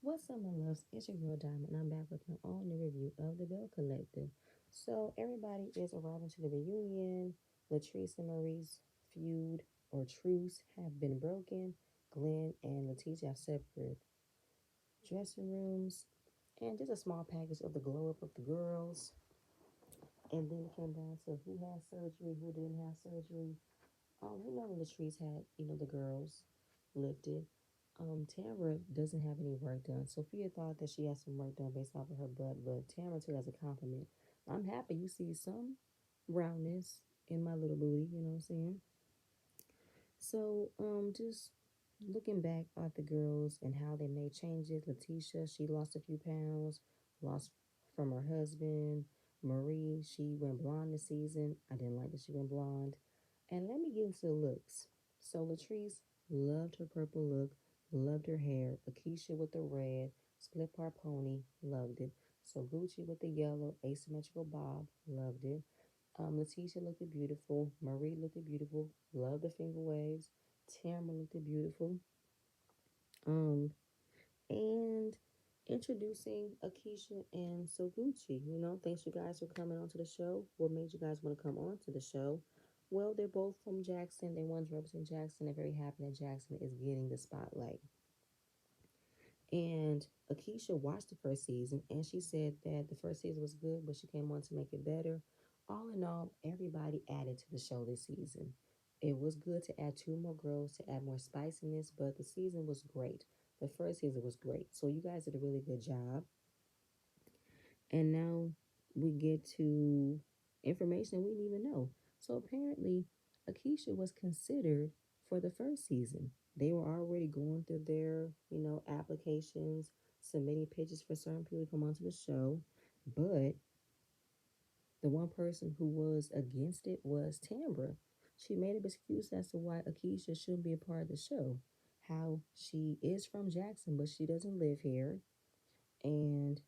What's up, my loves? It's your girl Diamond, and I'm back with my own new review of the Belle Collective. So, everybody is arriving to the reunion. Latrice and Marie's feud or truce have been broken. Glenn and Letitia have separate dressing rooms, and just a small package of the glow up of the girls. And then it came down to who had surgery, who didn't have surgery. We know Latrice had, the girls lifted. Tamara doesn't have any work done. Sophia thought that she had some work done based off of her butt, but Tamara took it as a compliment. I'm happy you see some roundness in my little booty, you know what I'm saying? So, just looking back at the girls and how they made changes. Letitia, she lost a few pounds, lost from her husband. Marie, she went blonde this season. I didn't like that she went blonde. And let me get into the looks. So Latrice loved her purple look, loved her hair. Akeisha with the red, split part pony, loved it. So Gucci with the yellow, asymmetrical bob, loved it. Letitia looked beautiful. Marie looked beautiful. Loved the finger waves. Tamara looked beautiful. Um, and introducing Akeisha and Soguchi. Thanks you guys for coming onto the show. What made you guys want to come onto the show? Well, they're both from Jackson. They one's representing Jackson. They're very happy that Jackson is getting the spotlight. And Akeisha watched the first season and she said that the first season was good, but she came on to make it better. All in all, everybody added to the show this season. It was good to add two more girls to add more spiciness, but the season was great. The first season was great. So you guys did a really good job. And now we get to information we didn't even know. So apparently, Akeisha was considered for the first season. They were already going through their, applications, submitting pitches for certain people to come onto the show. But the one person who was against it was Tambra. She made an excuse as to why Akeisha shouldn't be a part of the show. How she is from Jackson, but she doesn't live here. And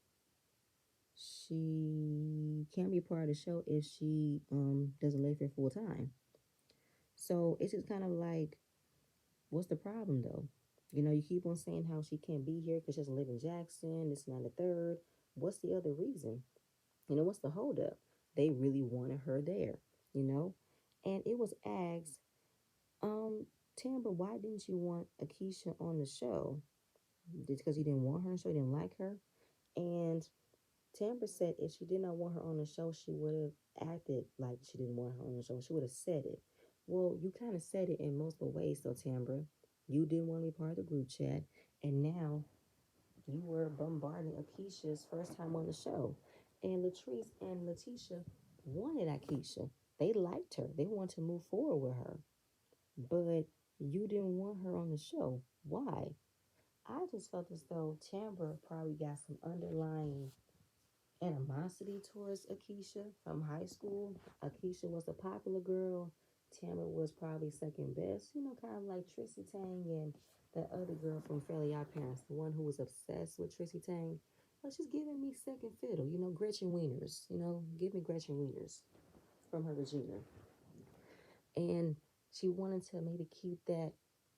she can't be part of the show if she doesn't live here full time. So it's just kind of like, what's the problem though? You keep on saying how she can't be here because she doesn't live in Jackson. It's not a third. What's the other reason? What's the holdup? They really wanted her there. You know, and it was asked, Tamber, why didn't you want Akeisha on the show? Just because you didn't want her, so you didn't like her. And Tamber said if she did not want her on the show, she would have acted like she didn't want her on the show. She would have said it. Well, you kind of said it in multiple ways, though, Tamber. You didn't want to be part of the group chat, and now you were bombarding Akeisha's first time on the show. And Latrice and Letitia wanted Akeisha. They liked her. They wanted to move forward with her. But you didn't want her on the show. Why? I just felt as though Tamber probably got some underlying animosity towards Akeisha from high school. Akeisha was a popular girl. Tamara was probably second best. Kind of like Trissy Tang and that other girl from Fairly Odd Parents, the one who was obsessed with Trissy Tang. Well, she's giving me second fiddle. Gretchen Wieners. Give me Gretchen Wieners from her Regina. And she wanted to maybe keep that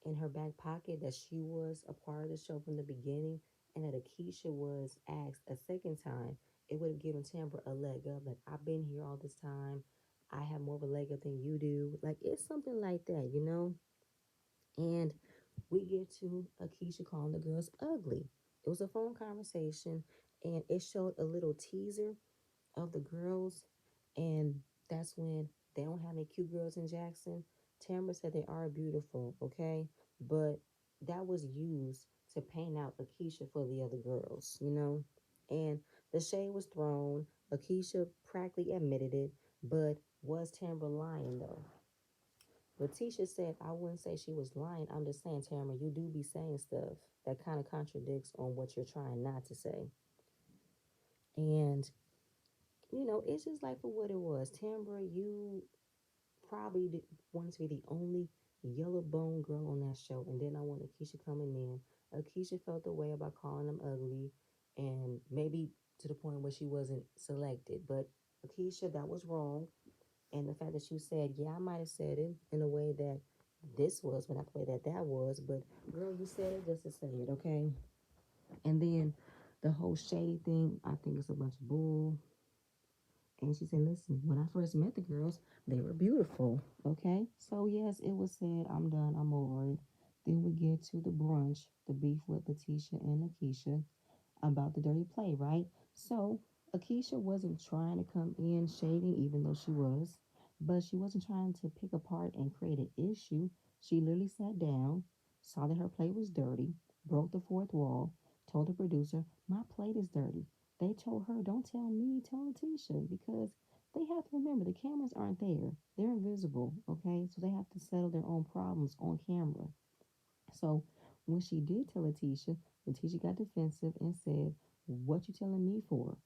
in her back pocket that she was a part of the show from the beginning and that Akeisha was asked a second time. It would have given Tambra a leg up. Like, I've been here all this time. I have more of a leg up than you do. Like, it's something like that. And we get to Akeisha calling the girls ugly. It was a phone conversation and it showed a little teaser of the girls, and that's when they don't have any cute girls in Jackson. Tamara said they are beautiful, okay? But that was used to paint out Akeisha for the other girls. And the shade was thrown. Akeisha practically admitted it, but was Tamara lying though? Letitia said, I wouldn't say she was lying. I'm just saying, Tamara, you do be saying stuff that kind of contradicts on what you're trying not to say. And it's just like for what it was. Tambra, you probably wanted to be the only yellow bone girl on that show. And then I want Akeisha coming in. Akeisha felt the way about calling them ugly and maybe to the point where she wasn't selected. But Akeisha, that was wrong. And the fact that you said, yeah, I might have said it in a way that this was, but not the way that that was. But girl, you said it just to say it, okay? And then the whole shade thing, I think it's a bunch of bull. And she said, listen, when I first met the girls, they were beautiful. Okay. So, yes, it was said, I'm done. I'm over it. Then we get to the brunch, the beef with Letitia and Akeisha about the dirty play, right? So, Akeisha wasn't trying to come in shading, even though she was, but she wasn't trying to pick apart and create an issue. She literally sat down, saw that her plate was dirty, broke the fourth wall, told the producer, my plate is dirty. They told her, don't tell me, tell Letitia, because they have to remember the cameras aren't there. They're invisible, okay? So they have to settle their own problems on camera. So when she did tell Letitia, Letitia got defensive and said, what you telling me for?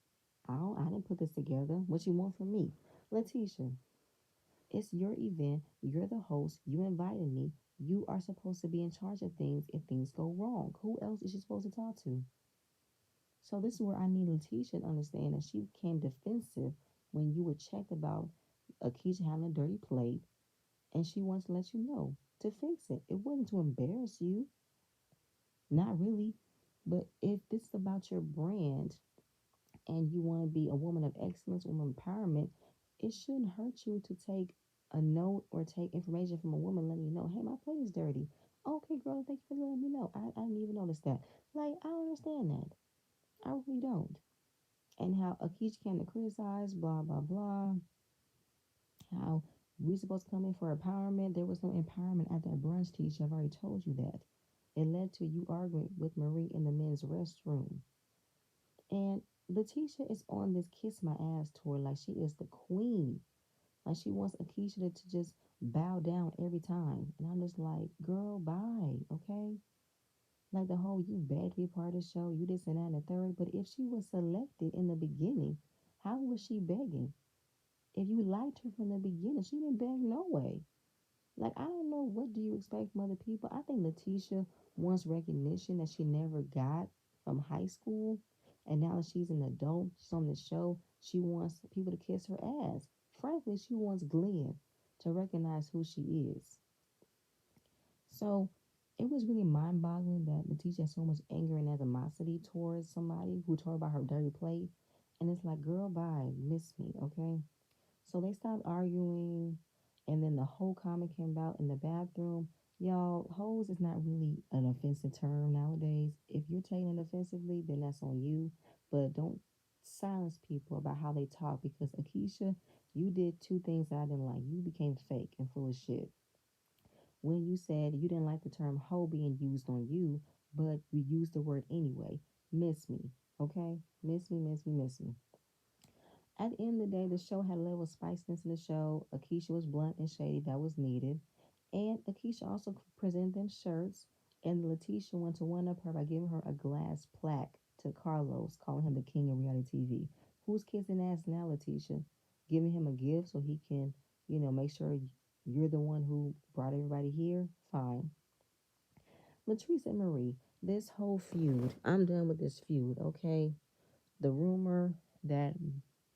I didn't put this together. What you want from me? Letitia, it's your event. You're the host. You invited me. You are supposed to be in charge of things if things go wrong. Who else is she supposed to talk to? So this is where I need Letitia to understand that she became defensive when you were checked about Akeisha having a dirty plate, and she wants to let you know to fix it. It wasn't to embarrass you, not really. But if this is about your brand and you want to be a woman of excellence, woman empowerment, it shouldn't hurt you to take a note or take information from a woman letting you know, hey, my plate is dirty. Okay, girl, thank you for letting me know. I didn't even notice that. Like, I don't understand that. I really don't. And how Akish came to criticize, blah, blah, blah. How we supposed to come in for empowerment. There was no empowerment at that brunch, teacher. I've already told you that. It led to you arguing with Marie in the men's restroom. And Letitia is on this kiss my ass tour like she is the queen. Like she wants Akeisha to just bow down every time. And I'm just like, girl, bye, okay? Like the whole you begged to be part of the show, you this and that and the third. But if she was selected in the beginning, how was she begging? If you liked her from the beginning, she didn't beg no way. Like I don't know what do you expect from other people. I think Letitia wants recognition that she never got from high school, and now that she's an adult, she's on the show. She wants people to kiss her ass. Frankly, she wants Glenn to recognize who she is. So it was really mind-boggling that Letitia had so much anger and animosity towards somebody who told her about her dirty plate, and it's like, girl, bye, miss me, okay? So they stopped arguing, and then the whole comment came about in the bathroom. Y'all, hoes is not really an offensive term nowadays. If you're taking it offensively, then that's on you. But don't silence people about how they talk because Akeisha, you did two things that I didn't like. You became fake and full of shit. When you said you didn't like the term hoe being used on you, but you used the word anyway. Miss me, okay? Miss me, miss me, miss me. At the end of the day, the show had a level of spiciness in the show. Akeisha was blunt and shady. That was needed. And Akeisha also presented them shirts. And Letitia went to one up her by giving her a glass plaque to Carlos, calling him the king of reality TV. Who's kissing ass now, Letitia? Giving him a gift so he can, make sure you're the one who brought everybody here? Fine. Latrice and Marie, this whole feud, I'm done with this feud, okay? The rumor that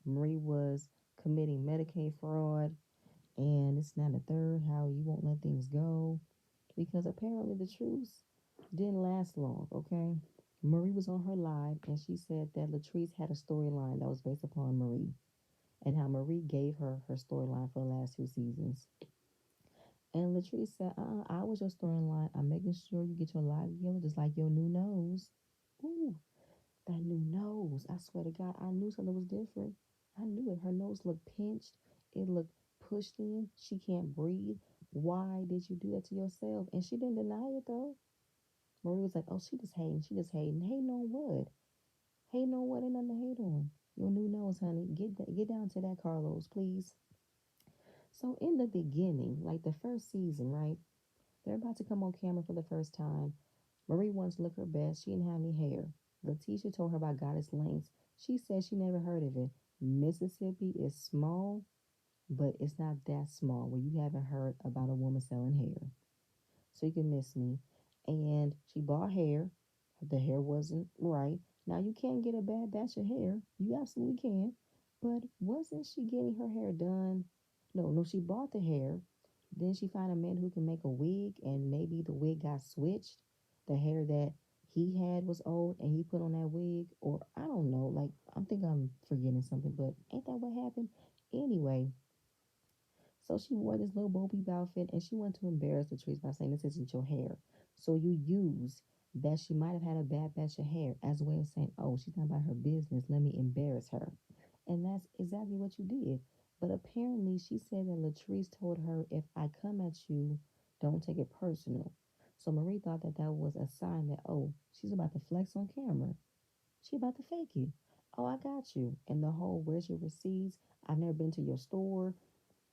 Marie was committing Medicaid fraud and it's not a third, how you won't let things go. Because apparently the truth didn't last long, okay? Marie was on her live and she said that Latrice had a storyline that was based upon Marie and how Marie gave her her storyline for the last two seasons. And Latrice said, I was your storyline. I'm making sure you get your life together just like your new nose. Ooh, that new nose. I swear to God, I knew something was different. I knew it. Her nose looked pinched. It looked pushed in. She can't breathe. Why did you do that to yourself? And she didn't deny it though. Marie was like, oh, she just hating. She just hating. Hating on what? Hating on what? Ain't nothing to hate on. Your new nose, honey. Get down to that, Carlos, please. So in the beginning, like the first season, right? They're about to come on camera for the first time. Marie wants to look her best. She didn't have any hair. Letitia told her about Goddess Lanes. She said she never heard of it. Mississippi is small, but it's not that small where you haven't heard about a woman selling hair. So you can miss me. And she bought hair. The hair wasn't right. Now you can get a bad batch of hair. You absolutely can. But wasn't she getting her hair done? No, no, she bought the hair. Then she found a man who can make a wig, and maybe the wig got switched. The hair that he had was old and he put on that wig, or I don't know. Like I'm think I'm forgetting something, but ain't that what happened? Anyway, so she wore this little Bo Peep outfit and she wanted to embarrass Latrice by saying, "This isn't your hair." So you use that she might have had a bad batch of hair as a way of saying, "Oh, she's not about her business. Let me embarrass her." And that's exactly what you did. But apparently, she said that Latrice told her, "If I come at you, don't take it personal." So Marie thought that that was a sign that, oh, she's about to flex on camera. She about to fake it. Oh, I got you. And the whole, "Where's your receipts? I've never been to your store.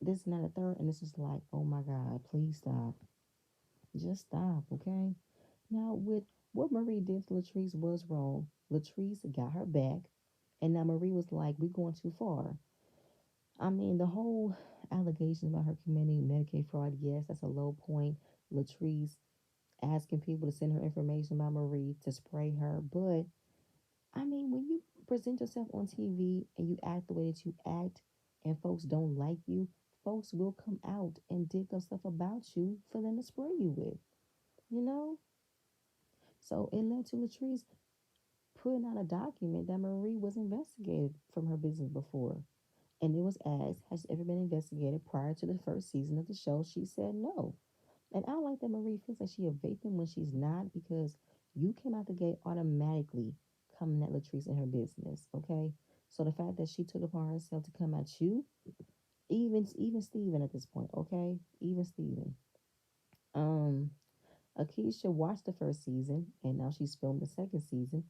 This and that, and the third." And it's just like, oh my God, please stop. Just stop, okay? Now, with what Marie did to Latrice was wrong. Latrice got her back, and now Marie was like, "We're going too far." I mean, the whole allegation about her committing Medicaid fraud, yes, that's a low point. Latrice asking people to send her information about Marie to spray her. But, I mean, when you present yourself on TV and you act the way that you act and folks don't like you, folks will come out and dig up stuff about you for them to spray you with, you know? So it led to Latrice putting out a document that Marie was investigated from her business before. And it was asked, "Has she ever been investigated prior to the first season of the show?" She said no. And I like that Marie feels like she a victim when she's not, because you came out the gate automatically coming at Latrice in her business, okay? So the fact that she took upon herself to come at you, even Steven at this point, okay? Even Steven. Um, Akeisha watched the first season and now she's filmed the second season.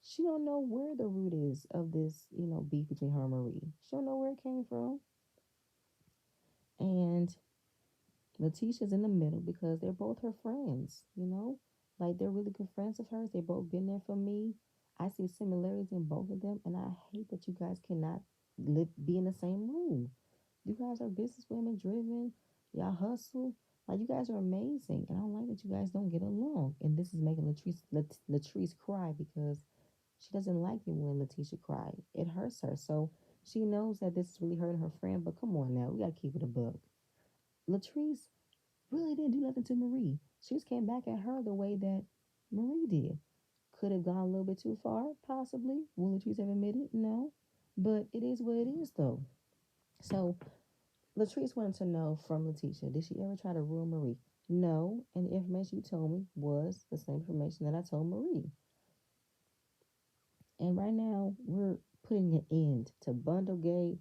She don't know where the root is of this, beef between her and Marie. She don't know where it came from. And Letitia's in the middle because they're both her friends. Like they're really good friends of hers. They both been there for me. I see similarities in both of them, and I hate that you guys cannot be in the same room. You guys are businesswomen driven. Y'all hustle. Like you guys are amazing, and I don't like that you guys don't get along. And this is making Latrice cry because she doesn't like it when Letitia cry. It hurts her. So she knows that this is really hurting her friend. But come on now, we gotta keep it a buck. Latrice really didn't do nothing to Marie. She just came back at her the way that Marie did. Could have gone a little bit too far, possibly. Will Latrice have admitted? No. But it is what it is, though. So Latrice wanted to know from Letitia, did she ever try to ruin Marie? No. And the information you told me was the same information that I told Marie. And right now, we're putting an end to Bundlegate,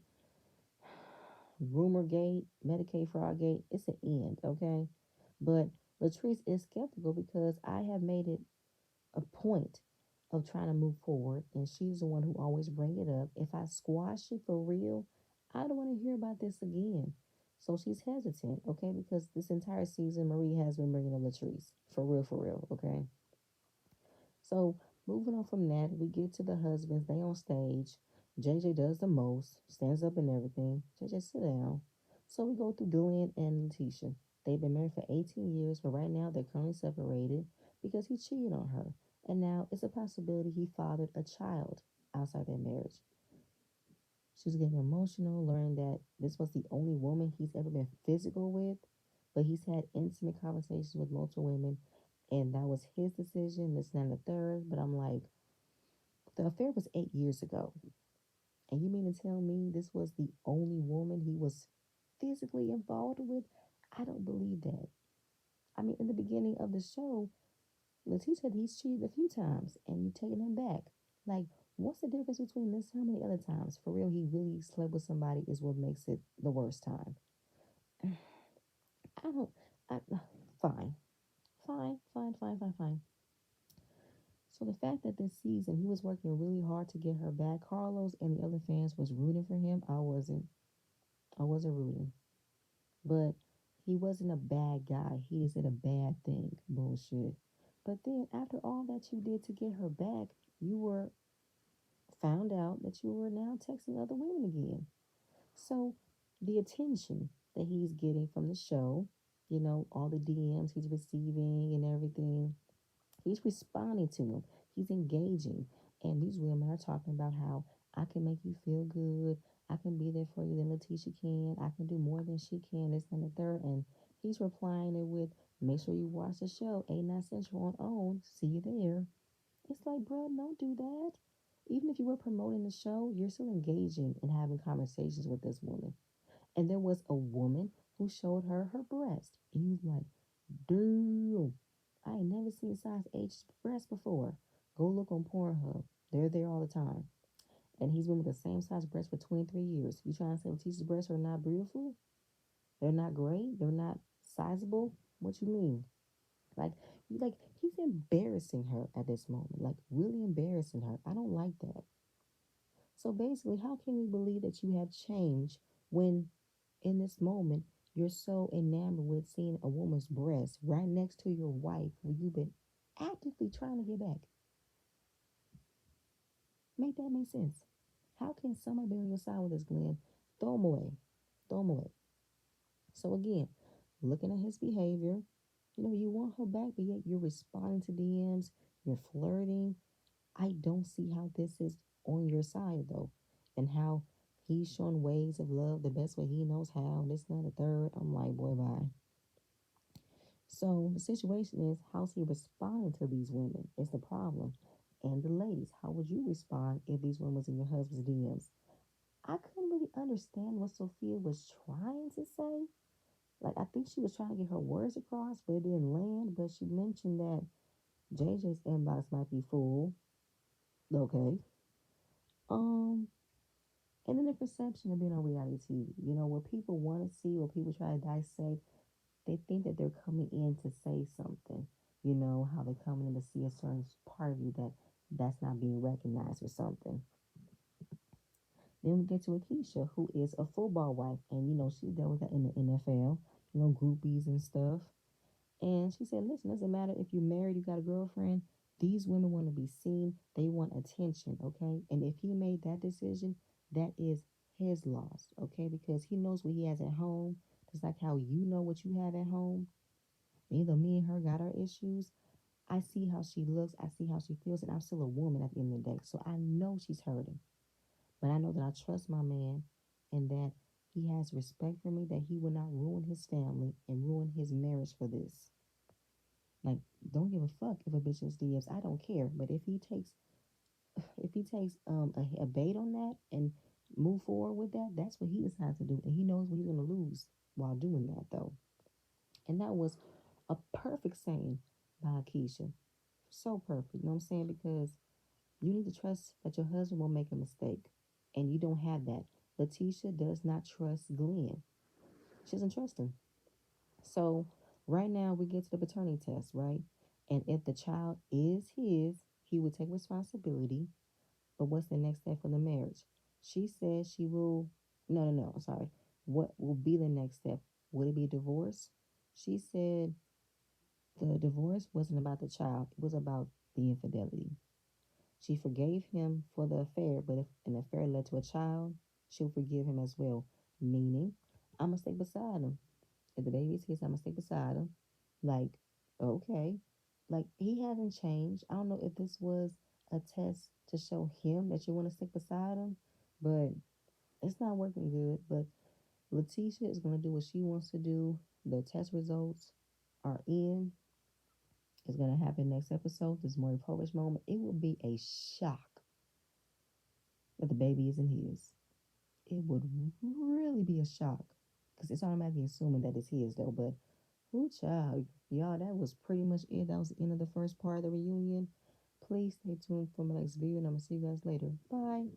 Rumorgate, Medicaid Fraudgate. It's an end, okay? But Latrice is skeptical because I have made it a point of trying to move forward, and she's the one who always bring it up. If I squash it for real, I don't want to hear about this again. So she's hesitant, okay? Because this entire season, Marie has been bringing up Latrice for real, okay? So moving on from that, we get to the husbands. They on stage. JJ does the most, stands up and everything. JJ, sit down. So we go through Glenn and Letitia. They've been married for 18 years, but right now they're currently separated because he cheated on her. And now it's a possibility he fathered a child outside their marriage. She was getting emotional, learning that this was the only woman he's ever been physical with, but he's had intimate conversations with multiple women, and that was his decision, this, and the third. But I'm like, the affair was 8 years ago. And you mean to tell me this was the only woman he was physically involved with? I don't believe that. I mean, in the beginning of the show, Letitia said he's cheated a few times and you taking him back. Like, what's the difference between this time and the other times? For real, he really slept with somebody is what makes it the worst time. I don't, I, fine, fine. So the fact that this season he was working really hard to get her back, Carlos and the other fans was rooting for him. I wasn't. I wasn't rooting. But he wasn't a bad guy. He just did a bad thing. Bullshit. But then after all that you did to get her back, you were found out that you were now texting other women again. So the attention that he's getting from the show, all the DMs he's receiving and everything, he's responding to them. He's engaging. And these women are talking about how I can make you feel good. I can be there for you than Letitia can. I can do more than she can. This and the third. And he's replying it with, make sure you watch the show, 8 9 Central on OWN. See you there. It's like, bro, don't do that. Even if you were promoting the show, you're still engaging and having conversations with this woman. And there was a woman who showed her her breast. And he was like, dude, I ain't never seen size H breast before. Go look on Pornhub. They're there all the time. And he's been with the same size breast for 23 years. You trying to say Letitia's breasts are not beautiful? They're not great? They're not sizable? What you mean? Like, like he's embarrassing her at this moment. Like, really embarrassing her. I don't like that. So basically, how can we believe that you have changed when in this moment you're so enamored with seeing a woman's breast right next to your wife who you've been actively trying to get back? Make that make sense? How can somebody be on your side with this, Glenn? Throw him away. Throw him away. So again, looking at his behavior, you want her back, but yet you're responding to DMs, you're flirting. I don't see how this is on your side though, and how he's showing ways of love the best way he knows how. This, not a third. I'm like, boy, bye. So the situation is, how's he responding to these women? Is the problem. And the ladies, how would you respond if these women was in your husband's DMs? I couldn't really understand what Sophia was trying to say. Like, I think she was trying to get her words across, but it didn't land. But she mentioned that JJ's inbox might be full. Okay. Um, and then the perception of being on reality TV. What people want to see, what people try to dissect, they think that they're coming in to say something. How they're coming in to see a certain part of you that's not being recognized or something. Then we get to Akeisha, who is a football wife, and she dealt with that in the NFL, groupies and stuff. And she said, listen, doesn't matter if you're married, you got a girlfriend. These women want to be seen. They want attention, okay? And if he made that decision, that is his loss, okay? Because he knows what he has at home, just like how you know what you have at home. Either me and her got our issues. I see how she looks. I see how she feels. And I'm still a woman at the end of the day. So I know she's hurting. But I know that I trust my man and that he has respect for me, that he will not ruin his family and ruin his marriage for this. Like, don't give a fuck if a bitch is DMs. I don't care. But if he takes a bait on that and move forward with that, that's what he decides to do, and he knows what he's gonna lose while doing that though. And that was a perfect saying by Keisha. So perfect, you know what I'm saying? Because you need to trust that your husband won't make a mistake, and you don't have that. Letitia does not trust Glenn. She doesn't trust him. So right now we get to the paternity test, right? And if the child is his, he will take responsibility. But what's the next step for the marriage? She says she will. No, no, no. I'm sorry. What will be the next step? Would it be divorce? She said the divorce wasn't about the child. It was about the infidelity. She forgave him for the affair, but if an affair led to a child, she'll forgive him as well. Meaning, I'm gonna stay beside him. If the baby's his, I'm gonna stay beside him. Like, okay. Like, he hasn't changed. I don't know if this was a test to show him that you want to stick beside him, but it's not working good. But Letitia is gonna do what she wants to do. The test results are in. It's gonna happen next episode. This Maury Povich moment. It will be a shock that the baby isn't his. It would really be a shock because it's automatically assuming that it's his though. But who child, y'all, that was pretty much it. That was the end of the first part of the reunion. Please stay tuned for my next video, and I'm gonna see you guys later. Bye.